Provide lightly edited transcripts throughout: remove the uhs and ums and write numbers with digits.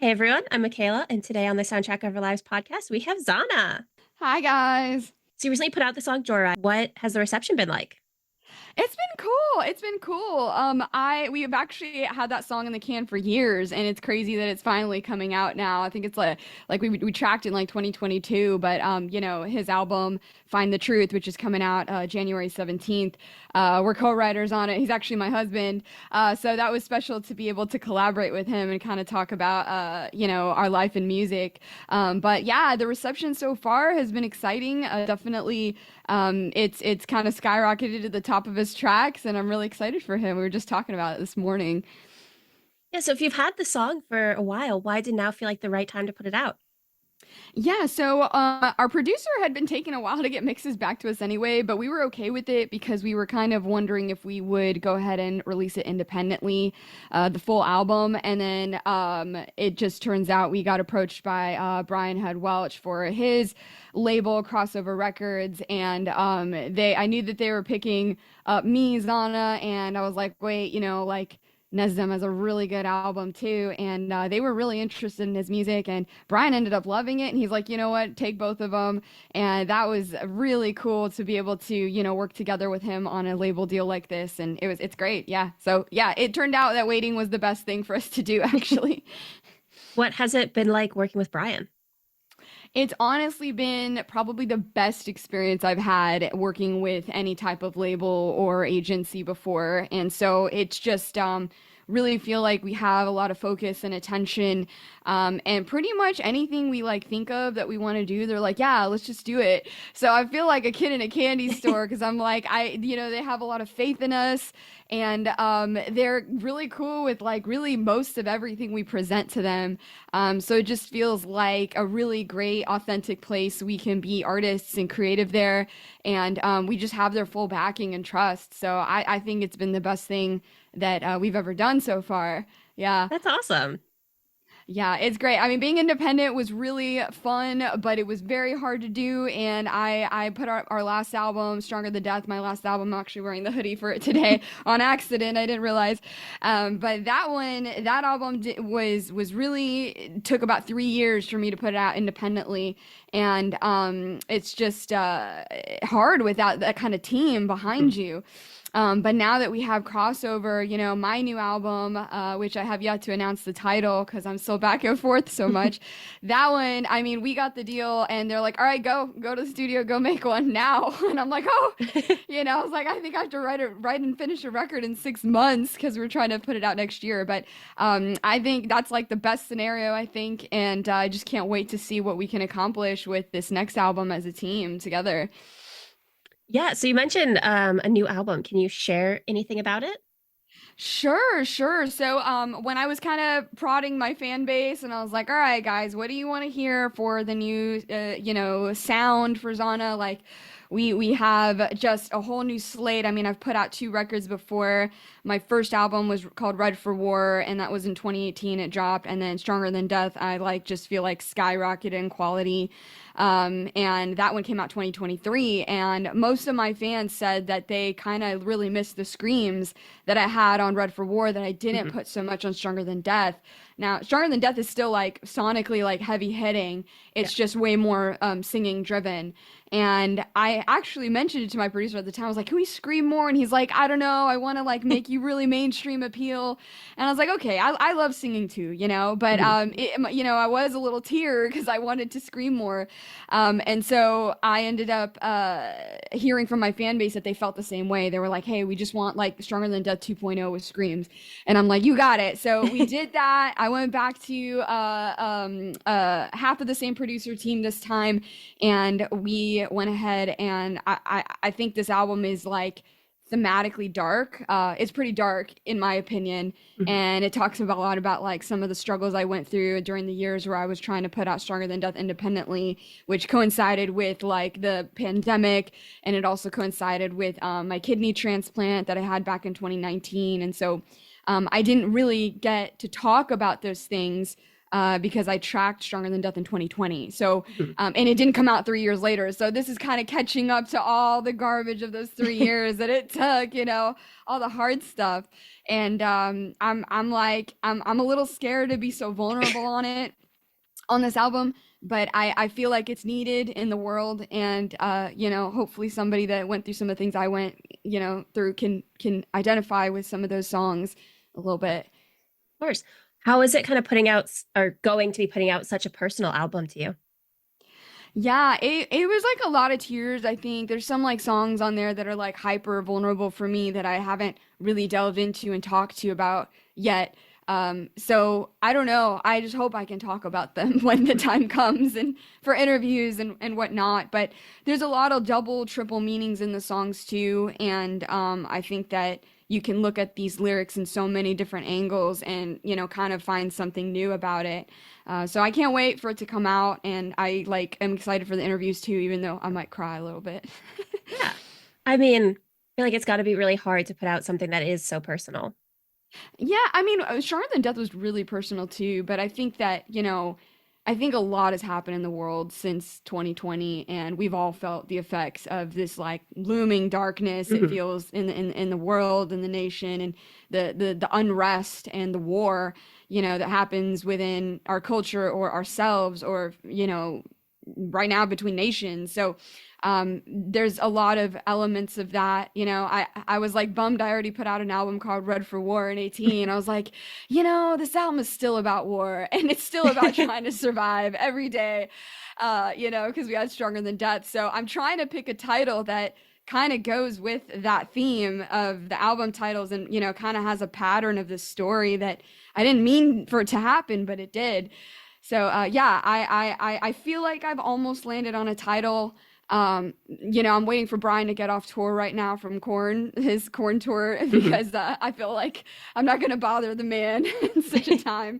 Hey everyone, I'm Mackayla, and today on the Soundtrack of Our Lives podcast, we have Zahna. Hi guys. So you recently put out the song Joyride. What has the reception been like? It's been cool. It's been cool. We have actually had that song in the can for years, and it's crazy that it's finally coming out now. I think it's like we tracked in like 2022, but his album Find the Truth, which is coming out January 17th. We're co-writers on it. He's actually my husband. So that was special to be able to collaborate with him and kind of talk about our life in music. But yeah, the reception so far has been exciting. Definitely it's kind of skyrocketed to the top of his tracks, and I'm really excited for him. We were just talking about it this morning. Yeah, so if you've had the song for a while, why did now feel like the right time to put it out? Yeah, so our producer had been taking a while to get mixes back to us anyway, but we were okay with it because we were kind of wondering if we would go ahead and release it independently, the full album. And then it just turns out we got approached by Brian Head Welch for his label, Crossover Records, and I knew that they were picking me, Zana, and I was like, wait, like. Nesdam has a really good album too, and they were really interested in his music. And Brian ended up loving it, and he's like, you know what, take both of them. And that was really cool to be able to, work together with him on a label deal like this. And it's great, yeah. So yeah, it turned out that waiting was the best thing for us to do, actually. What has it been like working with Brian? It's honestly been probably the best experience I've had working with any type of label or agency before. And so it's just really feel like we have a lot of focus and attention. And pretty much anything we like think of that we want to do, they're like, yeah, let's just do it. So I feel like a kid in a candy store because I'm like, they have a lot of faith in us, and they're really cool with like really most of everything we present to them. So it just feels like a really great, authentic place we can be artists and creative there. And we just have their full backing and trust. So I think it's been the best thing that we've ever done so far. Yeah. That's awesome. Yeah, it's great. I mean, being independent was really fun, but it was very hard to do. And I put our last album, Stronger Than Death, my last album. I'm actually wearing the hoodie for it today on accident. I didn't realize. But that album was really took about 3 years for me to put it out independently. And it's just hard without that kind of team behind you. But now that we have crossover, my new album, which I have yet to announce the title because I'm still back and forth so much. That one, I mean, we got the deal and they're like, all right, go to the studio, go make one now. And I'm like, oh, I was like, I think I have to write and finish a record in 6 months because we're trying to put it out next year. But I think that's like the best scenario, I think. And I just can't wait to see what we can accomplish with this next album as a team together. Yeah, so you mentioned a new album. Can you share anything about it? Sure, sure. So, when I was kind of prodding my fan base and I was like, all right, guys, what do you want to hear for the new, sound for Zana? Like, we have just a whole new slate. I mean, I've put out 2 records before. My first album was called Red for War, and that was in 2018. It dropped, and then Stronger Than Death, I like just feel like skyrocketed in quality. And that one came out 2023, and most of my fans said that they kind of really missed the screams that I had on Red for War that I didn't Mhm. put so much on Stronger Than Death. Now, Stronger Than Death is still like sonically like heavy hitting. Yeah. It's just way more singing driven. And I actually mentioned it to my producer at the time. I was like, "Can we scream more?" And he's like, "I don't know. I want to like make you really mainstream appeal." And I was like, "Okay, I love singing too, but Mhm. I was a little tear because I wanted to scream more. And so I ended up hearing from my fan base that they felt the same way. They were like, "Hey, we just want like Stronger Than Death 2.0 with screams." And I'm like, "You got it." So we did that. I went back to half of the same producer team this time, and we went ahead and I think this album is like thematically dark. It's pretty dark in my opinion, Mhm. and it talks about a lot about like some of the struggles I went through during the years where I was trying to put out Stronger Than Death independently, which coincided with like the pandemic, and it also coincided with my kidney transplant that I had back in 2019, and so I didn't really get to talk about those things because I tracked Stronger Than Death in 2020. So, Mhm. and it didn't come out 3 years later. So this is kind of catching up to all the garbage of those 3 years that it took, all the hard stuff. And I'm a little scared to be so vulnerable on this album, but I feel like it's needed in the world, and hopefully somebody that went through some of the things I went through can identify with some of those songs a little bit. Of course. How is it kind of putting out or going to be putting out such a personal album to you? Yeah, it was like a lot of tears. I think there's some like songs on there that are like hyper vulnerable for me that I haven't really delved into and talked to about yet. So I don't know. I just hope I can talk about them when the time comes and for interviews and whatnot. But there's a lot of double, triple meanings in the songs too. And I think that you can look at these lyrics in so many different angles and, kind of find something new about it. So I can't wait for it to come out, and I like am excited for the interviews too, even though I might cry a little bit. Yeah. I mean, I feel like it's got to be really hard to put out something that is so personal. Yeah, I mean, Stronger Than Death was really personal too, but I think that, I think a lot has happened in the world since 2020, and we've all felt the effects of this like looming darkness it Mhm. feels in the world and the nation, and the unrest and the war, that happens within our culture or ourselves, or, right now between nations. So there's a lot of elements of that. I was like bummed. I already put out an album called Red for War in 18. I was like, this album is still about war, and it's still about trying to survive every day, because we had Stronger Than Death. So I'm trying to pick a title that kind of goes with that theme of the album titles, and kind of has a pattern of this story that I didn't mean for it to happen, but it did. So yeah, I feel like I've almost landed on a title. I'm waiting for Brian to get off tour right now from his Corn tour, Mhm. because I feel like I'm not gonna bother the man in such a time.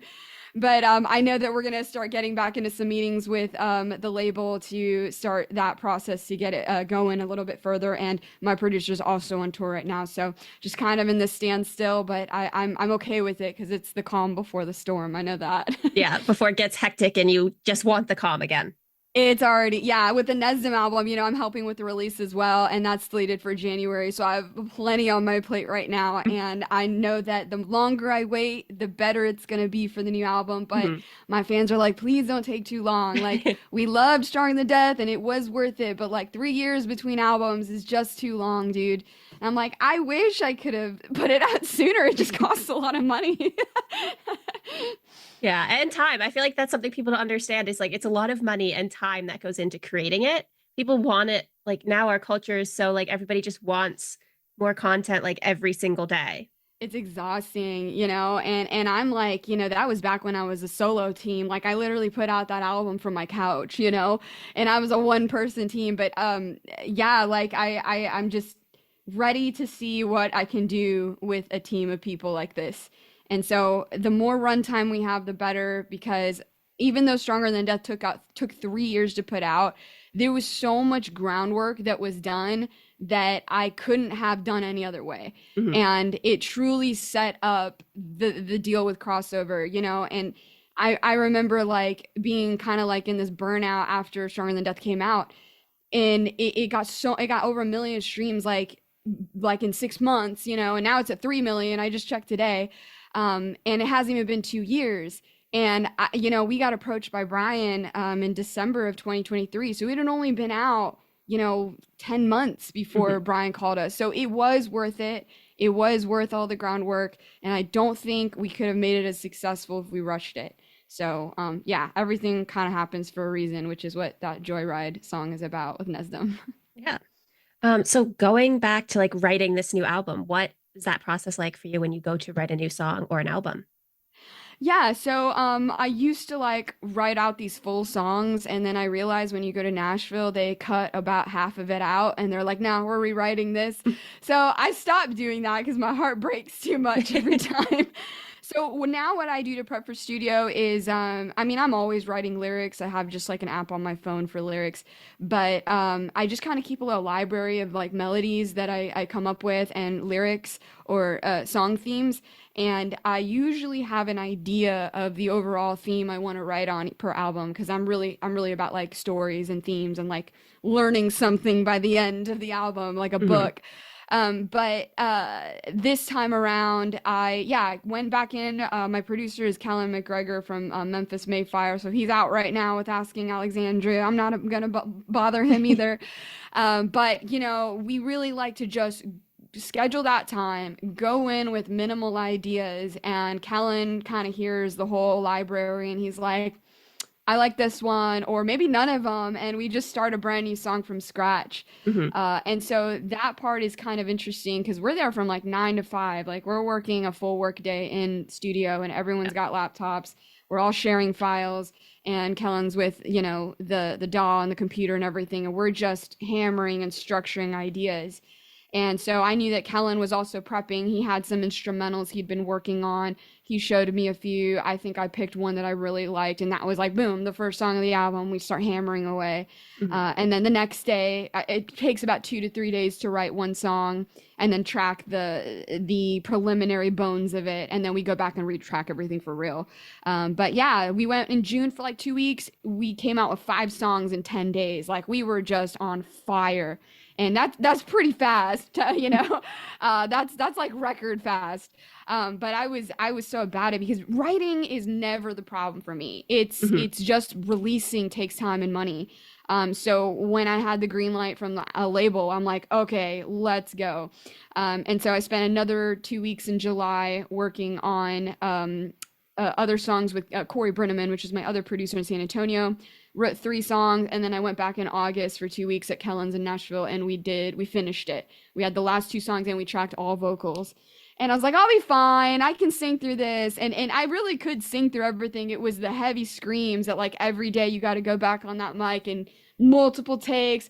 But I know that we're gonna start getting back into some meetings with the label to start that process to get it going a little bit further. And my producer's also on tour right now, so just kind of in this standstill. But I'm okay with it because it's the calm before the storm. I know that. Yeah, before it gets hectic and you just want the calm again. It's already, yeah, with the Nesdam album, I'm helping with the release as well, and that's slated for January. So I have plenty on my plate right now, and I know that the longer I wait, the better it's gonna be for the new album. But Mhm. my fans are like, please don't take too long. Like, we loved Strong the Death, and it was worth it, but like 3 years between albums is just too long, dude. And I'm like, I wish I could have put it out sooner. It just costs a lot of money. Yeah, and time. I feel like that's something people don't understand is like it's a lot of money and time that goes into creating it. People want it like now our culture is so like everybody just wants more content like every single day. It's exhausting, and I'm like, that was back when I was a solo team. Like, I literally put out that album from my couch, and I was a one person team. But yeah, like I'm just ready to see what I can do with a team of people like this. And so the more runtime we have, the better, because even though Stronger Than Death took 3 years to put out, there was so much groundwork that was done that I couldn't have done any other way. Mhm. And it truly set up the deal with crossover, and I remember like being kind of like in this burnout after Stronger Than Death came out, and it got over 1 million streams like in 6 months, and now it's at 3 million. I just checked today. And it hasn't even been 2 years. And we got approached by Brian in December of 2023. So it had only been out, 10 months before Mhm. Brian called us. So it was worth it. It was worth all the groundwork. And I don't think we could have made it as successful if we rushed it. So yeah, everything kind of happens for a reason, which is what that Joyride song is about with Nesdam. Yeah. So going back to like writing this new album, what is that process like for you when you go to write a new song or an album? Yeah, so I used to like write out these full songs, and then I realized when you go to Nashville, they cut about half of it out, and they're like, "No, we're rewriting this." So I stopped doing that because my heart breaks too much every time. So now what I do to prep for studio is, I mean, I'm always writing lyrics. I have just like an app on my phone for lyrics, but I just kind of keep a little library of like melodies that I come up with and lyrics or song themes. And I usually have an idea of the overall theme I want to write on per album because I'm really about like stories and themes and like learning something by the end of the album, like a Hmm. book. But this time around, I went back in. My producer is Kellen McGregor from Memphis Mayfire, so he's out right now with Asking Alexandria. I'm not gonna bother him either. But we really like to just schedule that time, go in with minimal ideas, and Kellen kind of hears the whole library, and he's like, I like this one, or maybe none of them, and we just start a brand new song from scratch. Hmm. And so that part is kind of interesting because we're there from like 9 to 5. Like we're working a full work day in studio, and everyone's got laptops. We're all sharing files, and Kellen's with the DAW and the computer and everything, and we're just hammering and structuring ideas. And so I knew that Kellen was also prepping. He had some instrumentals he'd been working on. He showed me a few. I think I picked one that I really liked, and that was like, boom, the first song of the album. We start hammering away. Hmm. And then the next day, it takes about 2 to 3 days to write one song and then track the preliminary bones of it. And then we go back and retrack everything for real. But yeah, we went in June for like 2 weeks. We came out with 5 songs in 10 days. Like we were just on fire, and that's pretty fast. That's like record fast. But I was so about it because writing is never the problem for me. it's Hmm. it's just releasing takes time and money. So when I had the green light from the label, I'm like, okay, let's go. And so I spent another 2 weeks in July working on other songs with Corey Brenneman, which is my other producer in San Antonio. Wrote 3 songs, and then I went back in August for 2 weeks at Kellen's in Nashville, and we finished it. We had the last 2 songs, and we tracked all vocals. And I was like, I'll be fine. I can sing through this. And I really could sing through everything. It was the heavy screams that like every day you got to go back on that mic and multiple takes,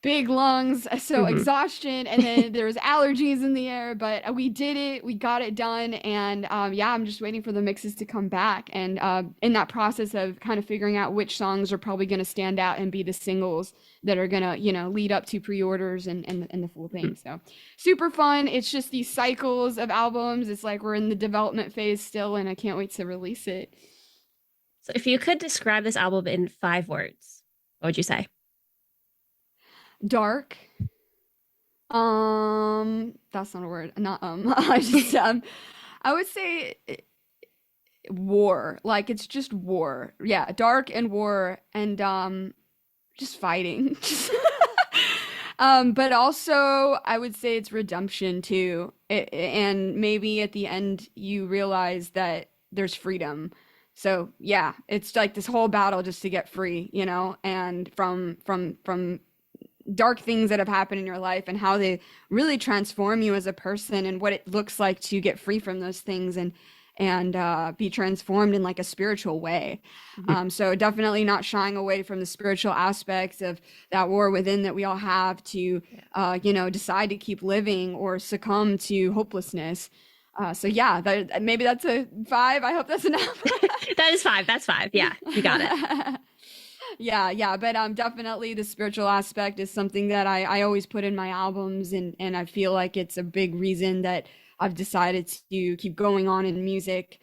big lungs, so Hmm. exhaustion, and then there was allergies in the air, but we did it. We got it done, and yeah, I'm just waiting for the mixes to come back. And in that process of kind of figuring out which songs are probably going to stand out and be the singles that are going to lead up to pre-orders and the full thing. So super fun. It's just these cycles of albums. It's like we're in the development phase still, and I can't wait to release it. So if you could describe this album in 5 words, what would you say? Dark. That's not a word. Not I just I would say war. Like it's just war. Yeah, dark and war and just fighting. But also I would say it's redemption too. And maybe at the end you realize that there's freedom. So yeah, it's like this whole battle just to get free, and from dark things that have happened in your life and how they really transform you as a person and what it looks like to get free from those things and be transformed in like a spiritual way. Hmm. So definitely not shying away from the spiritual aspects of that war within that we all have to, Yeah. decide to keep living or succumb to hopelessness. So yeah, maybe that's a 5. I hope that's enough. That is 5. That's 5. Yeah, you got it. Yeah, but definitely the spiritual aspect is something that I always put in my albums, and I feel like it's a big reason that I've decided to keep going on in music,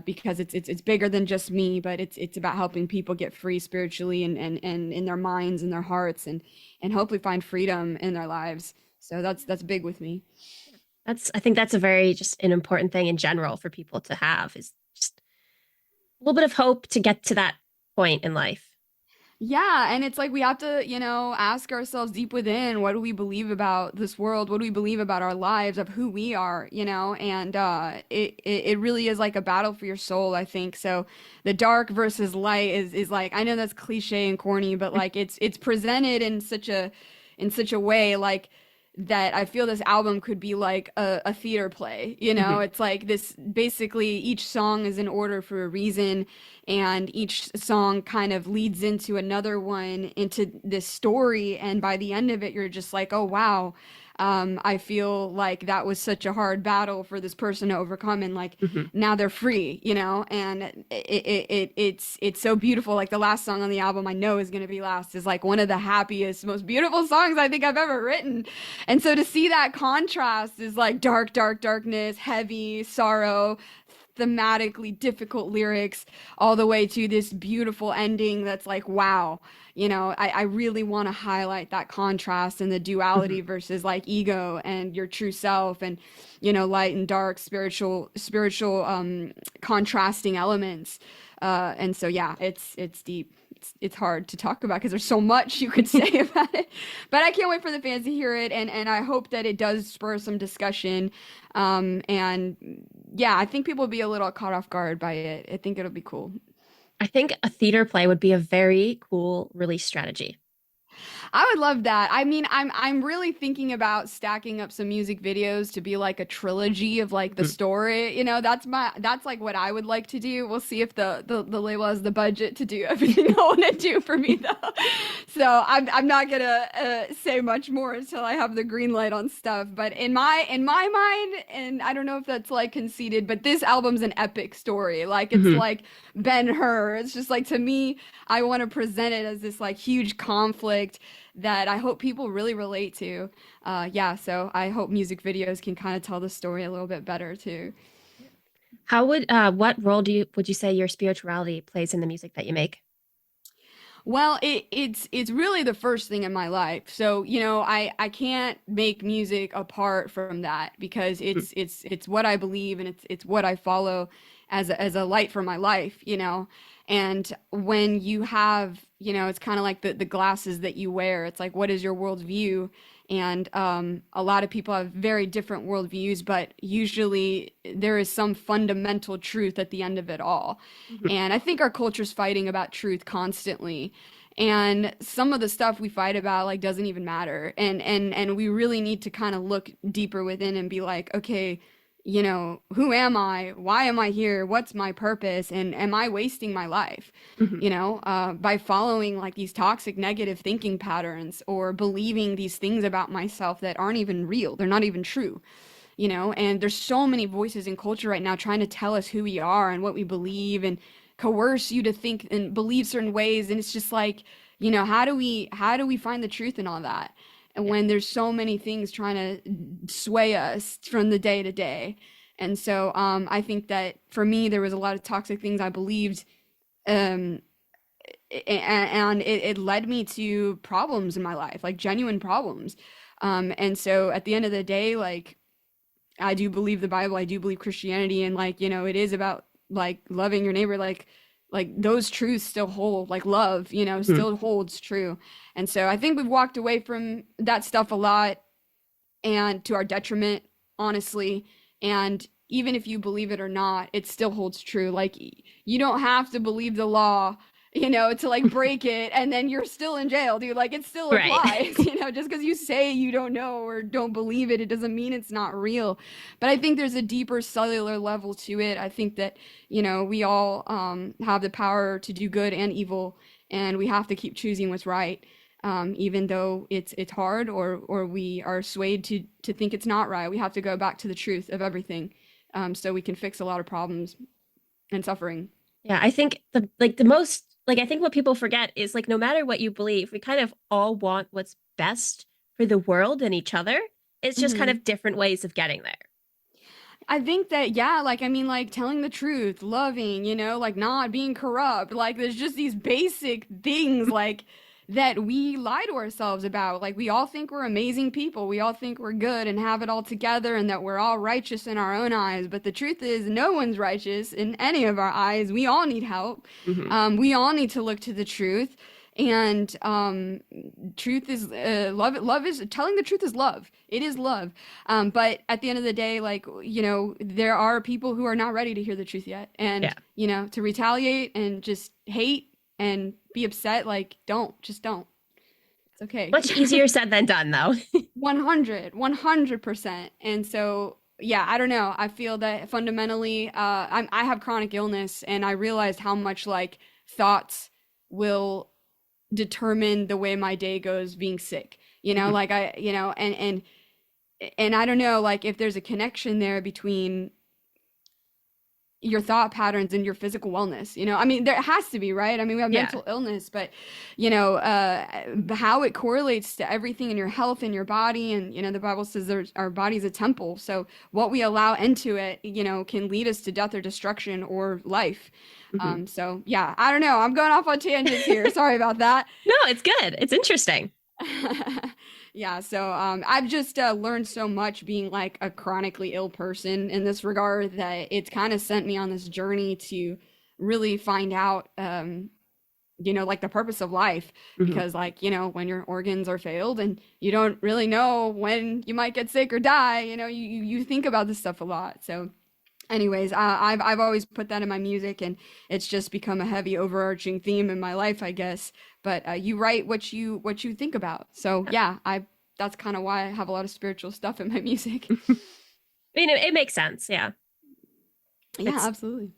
because it's bigger than just me, but it's about helping people get free spiritually and in their minds and their hearts and hopefully find freedom in their lives. So that's big with me. I think that's a very just an important thing in general for people to have is just a little bit of hope to get to that point in life. Yeah, and it's like we have to, ask ourselves deep within, what do we believe about this world? What do we believe about our lives, of who we are, And it really is like a battle for your soul, I think. So the dark versus light is like, I know that's cliche and corny, but like it's presented in such a way like that I feel this album could be like a theater play, Hmm. It's like this basically each song is in order for a reason, and each song kind of leads into another one into this story, and by the end of it you're just like, oh wow. I feel like that was such a hard battle for this person to overcome, and like Hmm. now they're free, you know, and it's so beautiful. Like the last song on the album, I know is gonna be last, is like one of the happiest, most beautiful songs I think I've ever written. And so to see that contrast is like darkness, heavy, sorrow, thematically difficult lyrics, all the way to this beautiful ending that's like, wow, you know, I really want to highlight that contrast and the duality Hmm. versus like ego and your true self, and you know, light and dark, spiritual contrasting elements. And so yeah, it's deep. It's hard to talk about because there's so much you could say about it, but I can't wait for the fans to hear it, and I hope that it does spur some discussion. And yeah, I think people will be a little caught off guard by it. I think it'll be cool. I think a theater play would be a very cool release strategy. I would love that. I mean, I'm really thinking about stacking up some music videos to be like a trilogy of like the Mhm. story. You know, that's like what I would like to do. We'll see if the label has the budget to do everything I want to do for me though. So I'm not gonna say much more until I have the green light on stuff. But in my mind, and I don't know if that's like conceited, but this album's an epic story. Like it's Hmm. like Ben-Hur. It's just like, to me, I want to present it as this like huge conflict that I hope people really relate to. Yeah, so I hope music videos can kind of tell the story a little bit better too. How would what role would you say your spirituality plays in the music that you make? Well, it's really the first thing in my life. So, you know, I can't make music apart from that because Mhm. it's what I believe, and it's what I follow as a light for my life, you know. And when you have, you know, it's kind of like the glasses that you wear. It's like, what is your worldview? And a lot of people have very different worldviews, but usually there is some fundamental truth at the end of it all. Mhm. And I think our culture's fighting about truth constantly. And some of the stuff we fight about like doesn't even matter. And we really need to kind of look deeper within and be like, okay, you know, who am I? Why am I here? What's my purpose? And am I wasting my life? Mhm. You know, by following like these toxic negative thinking patterns or believing these things about myself that aren't even real. They're not even true, you know. And there's so many voices in culture right now trying to tell us who we are and what we believe, and coerce you to think and believe certain ways. And it's just like, you know, how do we find the truth in all that, and Yeah. when there's so many things trying to sway us from the day to day. And so I think that for me there was a lot of toxic things I believed, um and it led me to problems in my life, like genuine problems. And so at the end of the day, like, I do believe the Bible, I do believe Christianity, and like, you know, it is about like loving your neighbor, like those truths still hold, like love, you know, Mhm. still holds true. And so I think we've walked away from that stuff a lot, and to our detriment, honestly. And even if you believe it or not, it still holds true. Like, you don't have to believe the law, you know, to like break it, and then you're still in jail, dude. Like, it still Right. applies, you know, just because you say you don't know or don't believe it, it doesn't mean it's not real. But I think there's a deeper cellular level to it. I think that, you know, we all have the power to do good and evil, and we have to keep choosing what's right, even though it's hard, or we are swayed to think it's not right. We have to go back to the truth of everything, so we can fix a lot of problems and suffering. Yeah, I think the most like I think what people forget is like no matter what you believe, we kind of all want what's best for the world and each other. It's just kind Hmm. of different ways of getting there. I think that, yeah, like, I mean, like telling the truth, loving, you know, like not being corrupt. Like, there's just these basic things like that we lie to ourselves about. Like, we all think we're amazing people. We all think we're good and have it all together, and that we're all righteous in our own eyes. But the truth is, no one's righteous in any of our eyes. We all need help. Hmm. We all need to look to the truth. And truth is love. Love is telling the truth is love. It is love. But at the end of the day, like, you know, there are people who are not ready to hear the truth yet. Yeah. And, you know, to retaliate and just hate and be upset, like, just don't. It's okay. Much easier said than done, though. 100%. And so, yeah, I don't know. I feel that fundamentally, I have chronic illness, and I realized how much like thoughts will determine the way my day goes being sick. You know, Mhm. like, I, you know, and and I don't know, like if there's a connection there between your thought patterns and your physical wellness. I mean, there has to be, right? I mean, we have Yeah. mental illness, but how it correlates to everything in your health and your body. And the Bible says our body's a temple, so what we allow into it, can lead us to death or destruction or life. Mhm. So yeah, I don't know, I'm going off on tangents here, sorry about that. No, it's good. It's interesting. Yeah, so I've just learned so much being like a chronically ill person in this regard, that it's kind of sent me on this journey to really find out, like the purpose of life. Mhm. Because, like, when your organs are failed and you don't really know when you might get sick or die, you think about this stuff a lot. So anyways, I've always put that in my music, and it's just become a heavy overarching theme in my life, I guess. But you write what you think about. So yeah, I that's kind of why I have a lot of spiritual stuff in my music. I mean, it makes sense. Yeah. Yeah, It's absolutely.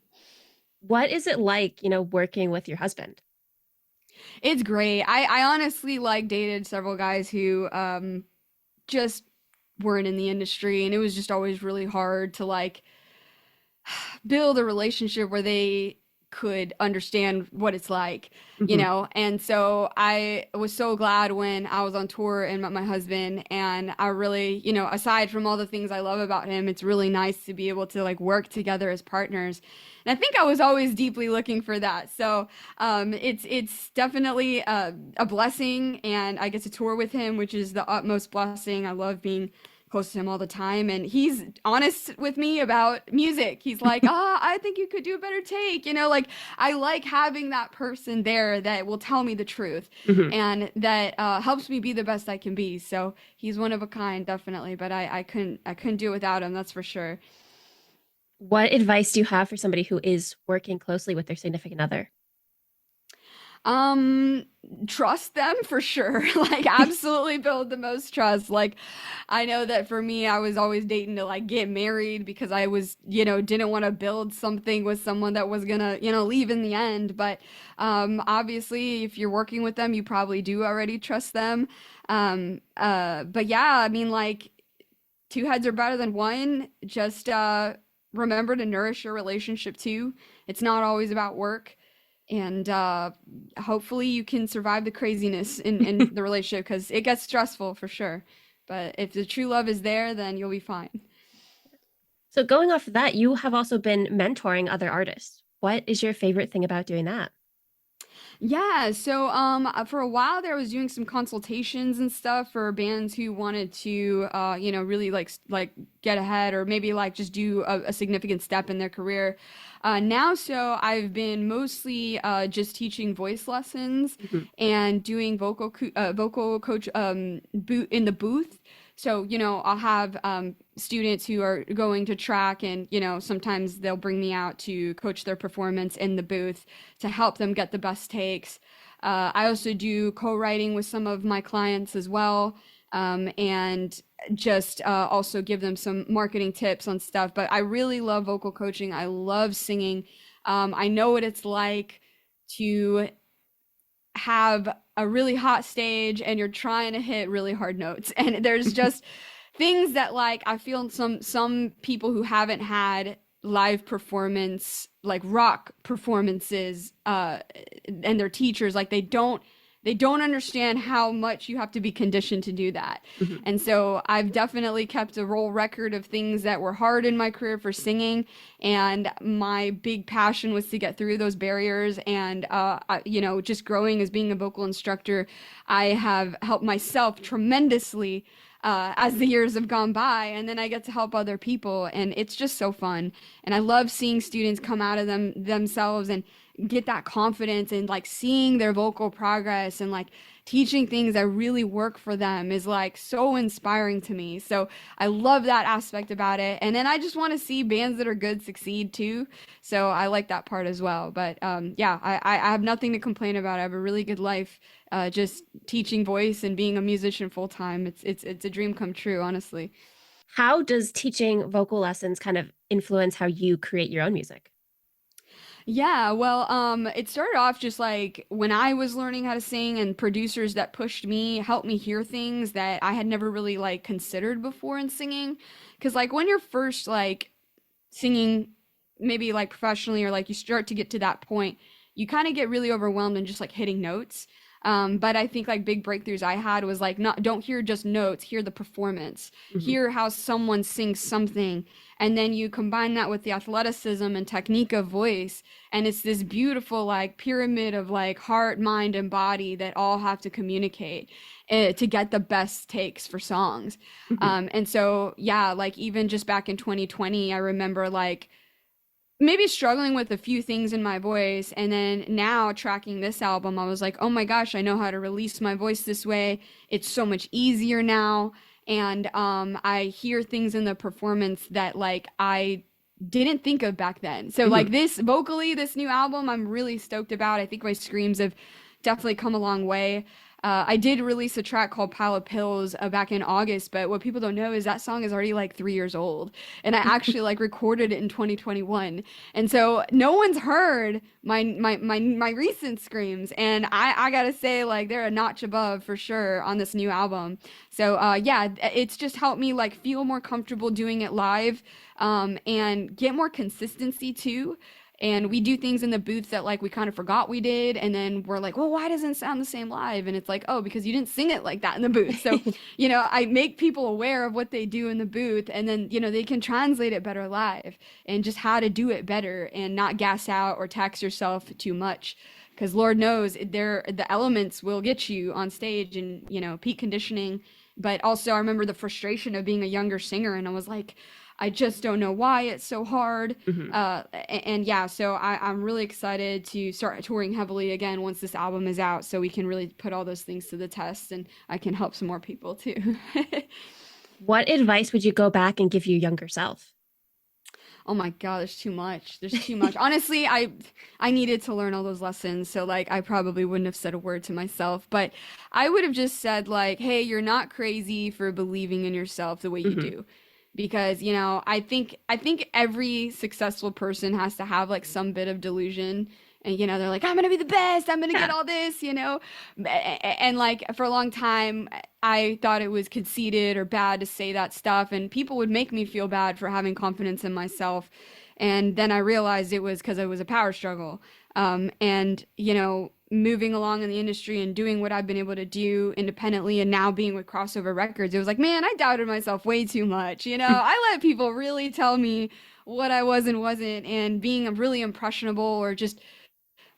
what is it like, working with your husband? It's great. I honestly like dated several guys who just weren't in the industry, and it was just always really hard to like build a relationship where they could understand what it's like, Hmm. And so I was so glad when I was on tour and met my husband, and I really, aside from all the things I love about him, it's really nice to be able to like work together as partners. And I think I was always deeply looking for that. So it's definitely a blessing, and I get to tour with him, which is the utmost blessing. I love being close to him all the time, and he's honest with me about music. He's like, I think you could do a better take, like I like having that person there that will tell me the truth, Hmm. and that helps me be the best I can be. So he's one of a kind, definitely, but I couldn't do it without him, that's for sure. What advice do you have for somebody who is working closely with their significant other? Um, Trust them for sure. Like, absolutely build the most trust. Like, I know that for me, I was always dating to like get married because I was, didn't want to build something with someone that was gonna, leave in the end. But obviously, if you're working with them, you probably do already trust them. But yeah, I mean, like, two heads are better than one. Just remember to nourish your relationship too. It's not always about work, and hopefully you can survive the craziness in the relationship, because it gets stressful for sure, but if the true love is there, then you'll be fine. So going off of that, you have also been mentoring other artists. What is your favorite thing about doing that? Yeah, so for a while there I was doing some consultations and stuff for bands who wanted to really like get ahead, or maybe like just do a significant step in their career. Now, so I've been mostly just teaching voice lessons Hmm. and doing vocal coach in the booth. So, I'll have students who are going to track, and, sometimes they'll bring me out to coach their performance in the booth to help them get the best takes. I also do co-writing with some of my clients as well, and just also give them some marketing tips on stuff. But I really love vocal coaching. I love singing. I know what it's like to have a really hot stage and you're trying to hit really hard notes, and there's just things that, like, I feel some people who haven't had live performance, like rock performances, and their teachers, like, they don't understand how much you have to be conditioned to do that. Hmm. And so I've definitely kept a roll record of things that were hard in my career for singing. And my big passion was to get through those barriers. And, just growing as being a vocal instructor, I have helped myself tremendously as the years have gone by, and then I get to help other people, and it's just so fun. And I love seeing students come out of themselves and get that confidence, and like seeing their vocal progress, and like teaching things that really work for them is like so inspiring to me. So I love that aspect about it. And then I just want to see bands that are good succeed too. So I like that part as well. But yeah, I have nothing to complain about. I have a really good life, just teaching voice and being a musician full time. It's a dream come true, honestly. How does teaching vocal lessons kind of influence how you create your own music? Yeah, well, it started off just like when I was learning how to sing and producers that pushed me, helped me hear things that I had never really like considered before in singing. 'Cause like when you're first like singing, maybe like professionally or like you start to get to that point, you kind of get really overwhelmed and just like hitting notes. But I think like big breakthroughs I had was like not don't hear just notes, hear the performance, Mhm. hear how someone sings something, and then you combine that with the athleticism and technique of voice, and it's this beautiful like pyramid of like heart, mind, and body that all have to communicate to get the best takes for songs. Mhm. And so yeah, like even just back in 2020, I remember like maybe struggling with a few things in my voice, and then now tracking this album I was like, oh my gosh, I know how to release my voice this way. It's so much easier now. And I hear things in the performance that like I didn't think of back then. So like Mhm. this vocally, this new album I'm really stoked about. I think my screams have definitely come a long way. I did release a track called Pile of Pills back in August, but what people don't know is that song is already like 3 years old, and I actually like recorded it in 2021, and so no one's heard my recent screams, and I gotta say like they're a notch above for sure on this new album. So yeah, it's just helped me like feel more comfortable doing it live, and get more consistency too. And we do things in the booth that like we kind of forgot we did, and then we're like, well, why doesn't it sound the same live? And it's like, oh, because you didn't sing it like that in the booth. So I make people aware of what they do in the booth, and then they can translate it better live, and just how to do it better and not gas out or tax yourself too much, because Lord knows the elements will get you on stage, and peak conditioning. But also I remember the frustration of being a younger singer, and I was like, I just don't know why it's so hard. Mhm. And yeah, so I'm really excited to start touring heavily again once this album is out, so we can really put all those things to the test, and I can help some more people too. What advice would you go back and give your younger self? Oh my God, there's too much. There's too much. Honestly, I needed to learn all those lessons, so like I probably wouldn't have said a word to myself, but I would have just said like, "Hey, you're not crazy for believing in yourself the way you Mhm. do." Because, I think every successful person has to have like some bit of delusion, and they're like, "I'm going to be the best. I'm going to get Yeah. all this." And like for a long time I thought it was conceited or bad to say that stuff, and people would make me feel bad for having confidence in myself. And then I realized it was because it was a power struggle. And, moving along in the industry and doing what I've been able to do independently, and now being with Crossover Records, it was like, man, I doubted myself way too much. I let people really tell me what I was and wasn't, and being really impressionable, or just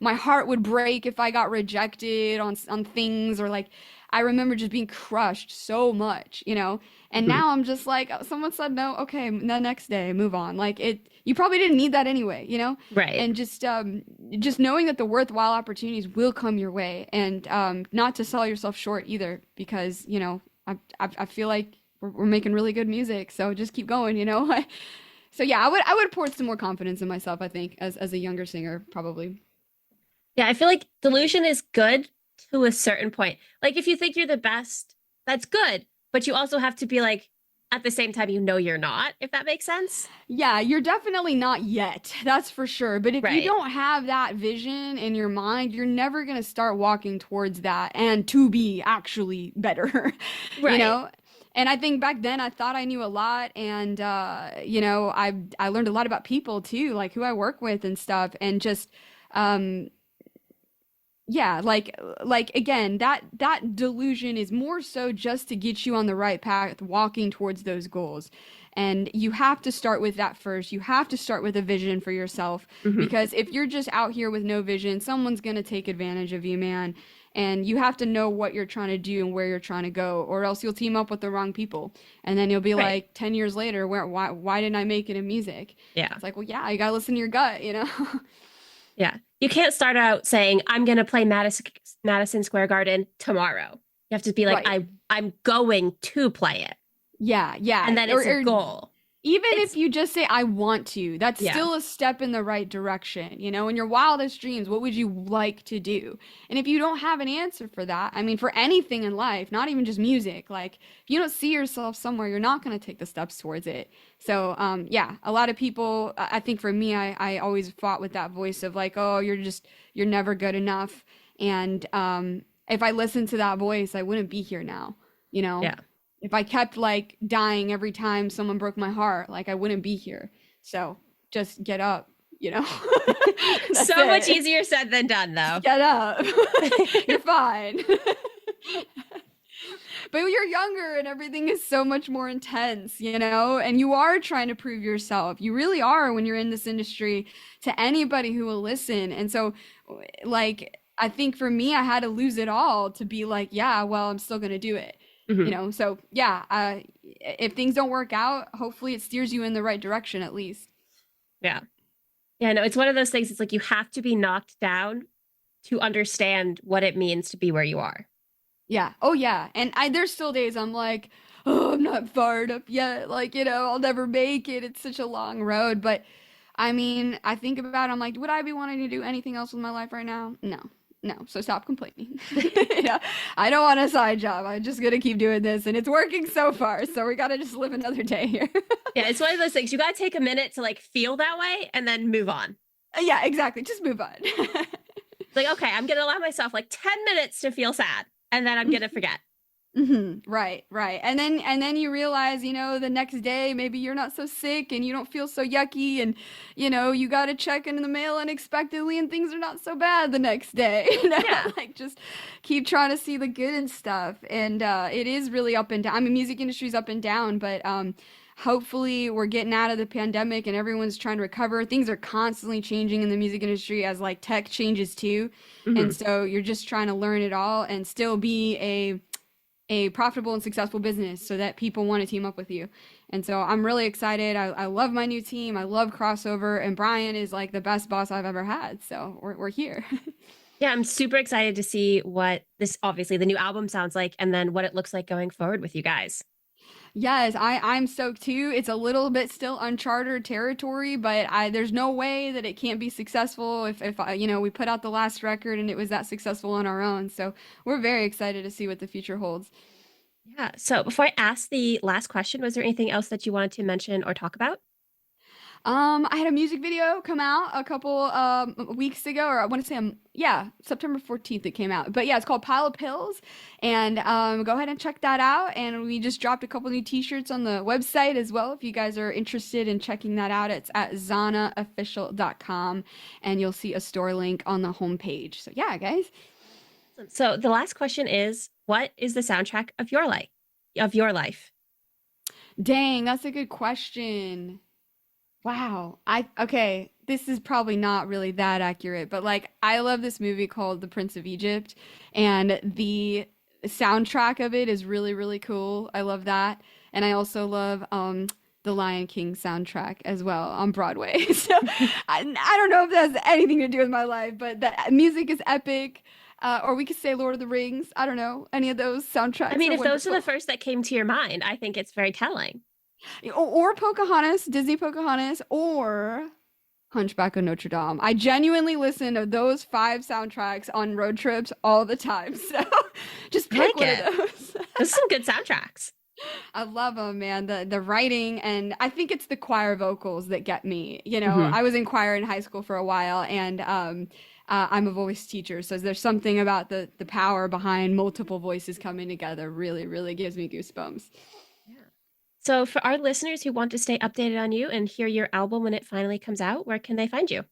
my heart would break if I got rejected on things, or like I remember just being crushed so much. And Mhm. now I'm just like, oh, someone said no, okay, the next day, move on. Like you probably didn't need that anyway. Right. And just knowing that the worthwhile opportunities will come your way, and not to sell yourself short either, because I feel like we're making really good music, so just keep going. So yeah, I would pour some more confidence in myself, I think, as a younger singer, probably. Yeah, I feel like delusion is good to a certain point. Like if you think you're the best, that's good, but you also have to be like at the same time you're not, if that makes sense. Yeah, you're definitely not yet. That's for sure. But if you Right. don't have that vision in your mind, you're never going to start walking towards that and to be actually better, you Right. know? And I think back then I thought I knew a lot, and I learned a lot about people too, like who I work with and stuff, and just um yeah, like again, that delusion is more so just to get you on the right path walking towards those goals. And you have to start with that first. You have to start with a vision for yourself, Hmm. because if you're just out here with no vision, someone's going to take advantage of you, man. And you have to know what you're trying to do and where you're trying to go, or else you'll team up with the wrong people. And then you'll be Right. like 10 years later, why didn't I make it in music? Yeah. It's like, well, yeah, you got to listen to your gut. Yeah. You can't start out saying, I'm going to play Madison Square Garden tomorrow. You have to be like, Right. I'm going to play it. Yeah, And yeah. then Or, it's a or goal. Even if It's you just say, I want to, that's yeah. still a step in the right direction. In your wildest dreams, what would you like to do? And if you don't have an answer for that, I mean, for anything in life, not even just music, like if you don't see yourself somewhere, you're not going to take the steps towards it. So, yeah, a lot of people, I think for me, I always fought with that voice of like, oh, you're never good enough. And if I listened to that voice, I wouldn't be here now, you know? Yeah. If I kept like dying every time someone broke my heart, like I wouldn't be here. So just get up, you know? That's So much it. easier said than done, Just though. get up. You're fine. But you're younger and everything is so much more intense, and you are trying to prove yourself. You really are when you're in this industry to anybody who will listen. And so, like, I think for me, I had to lose it all to be like, yeah, well, I'm still going to do it. Mhm. So yeah, if things don't work out, hopefully it steers you in the right direction at least. Yeah. Yeah, no, it's one of those things. It's like you have to be knocked down to understand what it means to be where you are. Yeah. Oh yeah. And there's still days I'm like, oh, I'm not fired up yet. Like, I'll never make it. It's such a long road. But I mean, I think about it, I'm like, would I be wanting to do anything else with my life right now? No. No. So stop complaining. I don't want a side job. I'm just gonna keep doing this and it's working so far. So we gotta just live another day here. Yeah, it's one of those things. You got to take a minute to like feel that way and then move on. Yeah, exactly. Just move on. It's like, okay, I'm going to allow myself like 10 minutes to feel sad and then I'm going to forget. Right, right. And then you realize, the next day maybe you're not so sick and you don't feel so yucky and you got a check in the mail unexpectedly and things are not so bad the next day. Yeah. Like just keep trying to see the good and stuff. And it is really up and down. I mean, music industry's up and down, but hopefully we're getting out of the pandemic and everyone's trying to recover. Things are constantly changing in the music industry as like tech changes too. Mhm. And so you're just trying to learn it all and still be a profitable and successful business so that people want to team up with you. And so I'm really excited. I love my new team. I love crossover. And Brian is like the best boss I've ever had. So we're here. Yeah, I'm super excited to see what this obviously the new album sounds like and then what it looks like going forward with you guys. Yes, I'm stoked too. It's a little bit still uncharted territory, but there's no way that it can't be successful if we put out the last record and it was that successful on our own. So we're very excited to see what the future holds. Yeah. So before I ask the last question, was there anything else that you wanted to mention or talk about? I had a music video come out a couple weeks ago, or I want to say, yeah, September 14th it came out. But yeah, it's called Pile of Pills, and go ahead and check that out. And we just dropped a couple new T-shirts on the website as well. If you guys are interested in checking that out, it's at zahnaofficial.com, and you'll see a store link on the homepage. So yeah, guys. So the last question is, what is the soundtrack of your life? Of your life? Dang, that's a good question. Wow. Okay, this is probably not really that accurate, but like I love this movie called The Prince of Egypt and the soundtrack of it is really really cool. I love that. And I also love the Lion King soundtrack as well on Broadway. So I don't know if that has anything to do with my life, but the music is epic. Or we could say Lord of the Rings. I don't know. Any of those I soundtracks mean, are if those are the wonderful. first that came to your mind, I think it's very telling. Or Pocahontas, Disney Pocahontas, or Hunchback of Notre Dame. I genuinely listen to those five soundtracks on road trips all the time. So just I pick like one of it. those. Those are some good soundtracks. I love them, man. The writing, and I think it's the choir vocals that get me. Hmm. I was in choir in high school for a while, and I'm a voice teacher, so there's something about the power behind multiple voices coming together. Really, really gives me goosebumps. Yeah. So for our listeners who want to stay updated on you and hear your album when it finally comes out, where can they find you?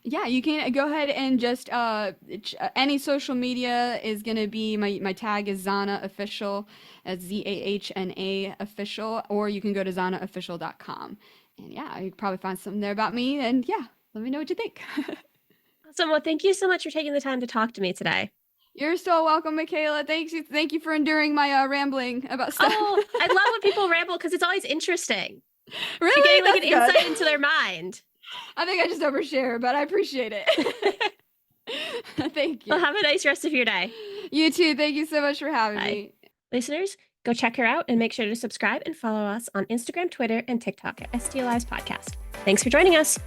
Yeah, you can go ahead and just any social media is gonna be my tag is Zahna Official, Zahna Official, or you can go to zahnaofficial.com. And yeah, you can probably find something there about me. And yeah, let me know what you think. Awesome. Well, thank you so much for taking the time to talk to me today. You're so welcome, Mackayla. Thank you for enduring my rambling about stuff. Oh, I love when people ramble because it's always interesting. You're Really? getting like an That's insight good. into their mind. I think I just overshare, but I appreciate it. Thank Well, you. have a nice rest of your day. You too. Thank you so much for having Bye. me. Listeners, Go check her out and make sure to subscribe and follow us on Instagram, Twitter, and TikTok at STLIves Podcast. Thanks for joining us.